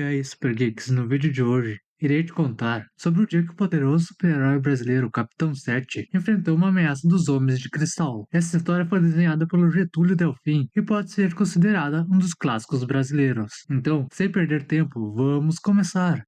E aí, Super Geeks, no vídeo de hoje, irei te contar sobre o dia que o poderoso super-herói brasileiro Capitão 7 enfrentou uma ameaça dos Homens de Cristal. Essa história foi desenhada pelo Getúlio Delfim e pode ser considerada um dos clássicos brasileiros. Então, sem perder tempo, vamos começar!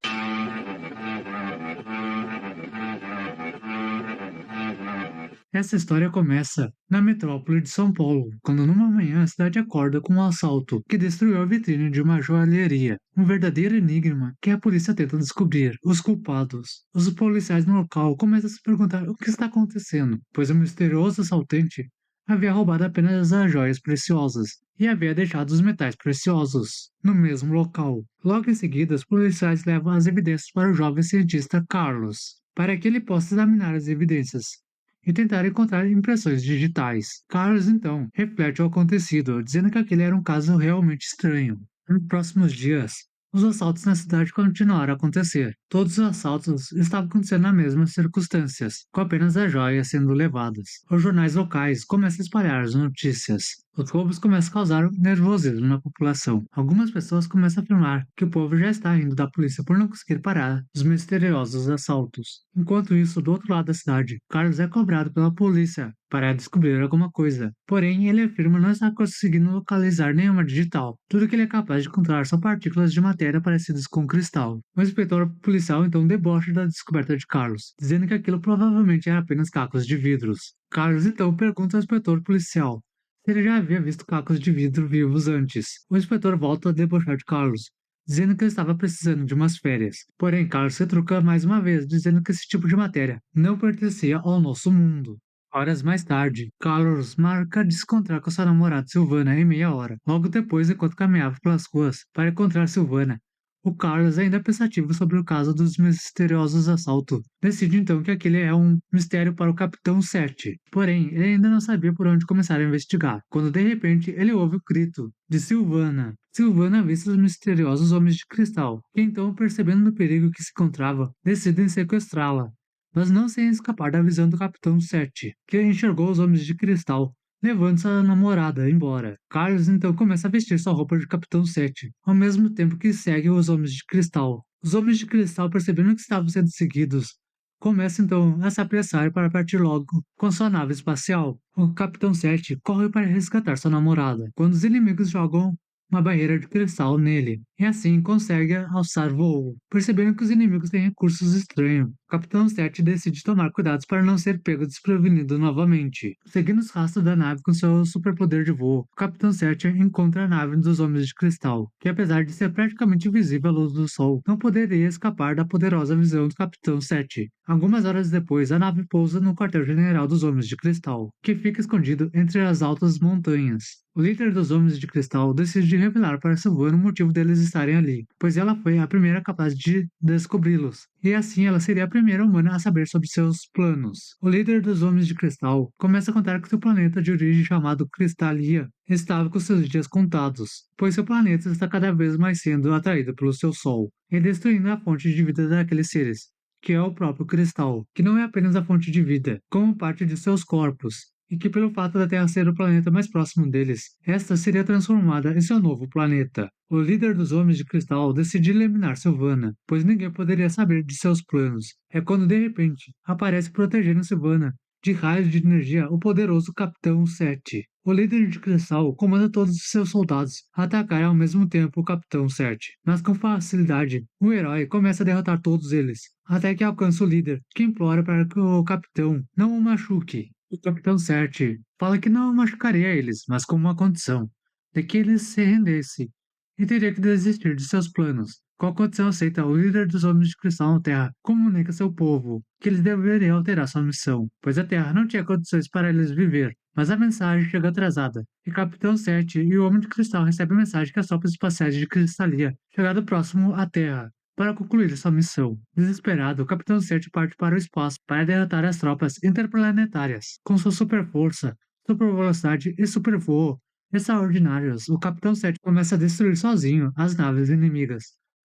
Essa história começa na metrópole de São Paulo, quando numa manhã a cidade acorda com um assalto que destruiu a vitrine de uma joalheria. Um verdadeiro enigma que a polícia tenta descobrir os culpados. Os policiais no local começam a se perguntar o que está acontecendo, pois o misterioso assaltante havia roubado apenas as joias preciosas e havia deixado os metais preciosos no mesmo local. Logo em seguida, os policiais levam as evidências para o jovem cientista Carlos, para que ele possa examinar as evidências e tentar encontrar impressões digitais. Carlos então reflete o acontecido, dizendo que aquele era um caso realmente estranho. Nos próximos dias, os assaltos na cidade continuaram a acontecer. Todos os assaltos estavam acontecendo nas mesmas circunstâncias, com apenas as joias sendo levadas. Os jornais locais começam a espalhar as notícias. Os roubos começam a causar nervosismo na população. Algumas pessoas começam a afirmar que o povo já está rindo da polícia por não conseguir parar os misteriosos assaltos. Enquanto isso, do outro lado da cidade, Carlos é cobrado pela polícia para descobrir alguma coisa. Porém, ele afirma não estar conseguindo localizar nenhuma digital. Tudo que ele é capaz de encontrar são partículas de matéria parecidas com cristal. O inspetor policial então debocha da descoberta de Carlos, dizendo que aquilo provavelmente era apenas cacos de vidros. Carlos então pergunta ao inspetor policial se ele já havia visto cacos de vidro vivos antes. O inspetor volta a debochar de Carlos, dizendo que ele estava precisando de umas férias. Porém, Carlos retruca mais uma vez, dizendo que esse tipo de matéria não pertencia ao nosso mundo. Horas mais tarde, Carlos marca de se encontrar com sua namorada Silvana em meia hora. Logo depois, enquanto caminhava pelas ruas para encontrar Silvana, o Carlos, ainda pensativo sobre o caso dos misteriosos assaltos, decide então que aquele é um mistério para o Capitão 7. Porém, ele ainda não sabia por onde começar a investigar, quando de repente ele ouve o grito de Silvana. Silvana avista os misteriosos Homens de Cristal, que então, percebendo o perigo que se encontrava, decidem sequestrá-la, mas não sem escapar da visão do Capitão 7, que enxergou os Homens de Cristal levando sua namorada embora. Carlos então começa a vestir sua roupa de Capitão 7, ao mesmo tempo que segue os Homens de Cristal. Os Homens de Cristal, percebendo que estavam sendo seguidos, começam então a se apressar para partir logo com sua nave espacial. O Capitão 7 corre para resgatar sua namorada, quando os inimigos jogam uma barreira de cristal nele, e assim consegue alçar voo. Percebendo que os inimigos têm recursos estranhos, o Capitão 7 decide tomar cuidados para não ser pego desprevenido novamente. Seguindo os rastros da nave com seu superpoder de voo, o Capitão 7 encontra a nave dos Homens de Cristal, que apesar de ser praticamente invisível à luz do sol, não poderia escapar da poderosa visão do Capitão 7. Algumas horas depois, a nave pousa no quartel-general dos Homens de Cristal, que fica escondido entre as altas montanhas. O líder dos Homens de Cristal decide revelar para Silvana o motivo deles estarem ali, pois ela foi a primeira capaz de descobri-los, e assim ela seria a primeira humana a saber sobre seus planos. O líder dos Homens de Cristal começa a contar que seu planeta de origem chamado Cristalia estava com seus dias contados, pois seu planeta está cada vez mais sendo atraído pelo seu Sol, e destruindo a fonte de vida daqueles seres, que é o próprio cristal, que não é apenas a fonte de vida, como parte de seus corpos, e que pelo fato da Terra ser o planeta mais próximo deles, esta seria transformada em seu novo planeta. O líder dos Homens de Cristal decide eliminar Silvana, pois ninguém poderia saber de seus planos. É quando de repente aparece protegendo Silvana de raios de energia o poderoso Capitão 7. O líder de Cristal comanda todos os seus soldados a atacar ao mesmo tempo o Capitão 7, mas com facilidade, o herói começa a derrotar todos eles, até que alcança o líder, que implora para que o capitão não o machuque. O Capitão 7 fala que não machucaria eles, mas com uma condição, de que eles se rendessem e teria que desistir de seus planos. Com a condição aceita, o líder dos Homens de Cristal na Terra comunica a seu povo que eles deveriam alterar sua missão, pois a Terra não tinha condições para eles viver. Mas a mensagem chega atrasada, e Capitão 7 e o Homem de Cristal recebem a mensagem que as tropas espaciais de Cristalia chegaram próximo à Terra para concluir sua missão. Desesperado, o Capitão 7 parte para o espaço para derrotar as tropas interplanetárias. Com sua super força, super velocidade e super voo extraordinários, o Capitão 7 começa a destruir sozinho as naves inimigas.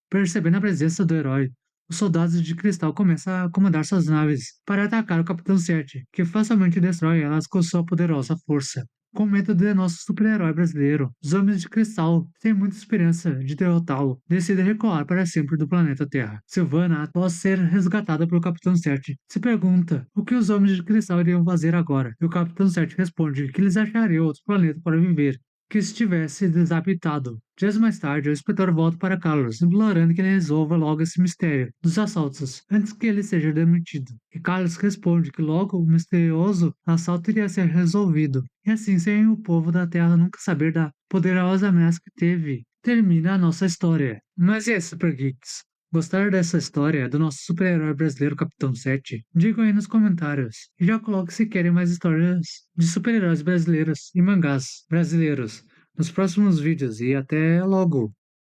Percebendo a presença do herói, os soldados de cristal começam a comandar suas naves para atacar o Capitão 7, que facilmente destrói elas com sua poderosa força. comenta de nosso super-herói brasileiro. Os Homens de Cristal têm muita esperança de derrotá-lo. Decide recuar para sempre do planeta Terra. Silvana, após ser resgatada pelo Capitão 7, se pergunta o que os Homens de Cristal iriam fazer agora. E o Capitão 7 responde que eles achariam outro planeta para viver, que estivesse desabitado. Dias mais tarde, o inspetor volta para Carlos, implorando que ele resolva logo esse mistério dos assaltos, antes que ele seja demitido. E Carlos responde que logo o misterioso assalto iria ser resolvido, e assim sem o povo da Terra nunca saber da poderosa ameaça que teve. Termina a nossa história. Mas e aí, Super Geeks? Gostaram dessa história do nosso super-herói brasileiro Capitão 7? Digam aí nos comentários. E já coloque se querem mais histórias de super-heróis brasileiros e mangás brasileiros nos próximos vídeos. E até logo!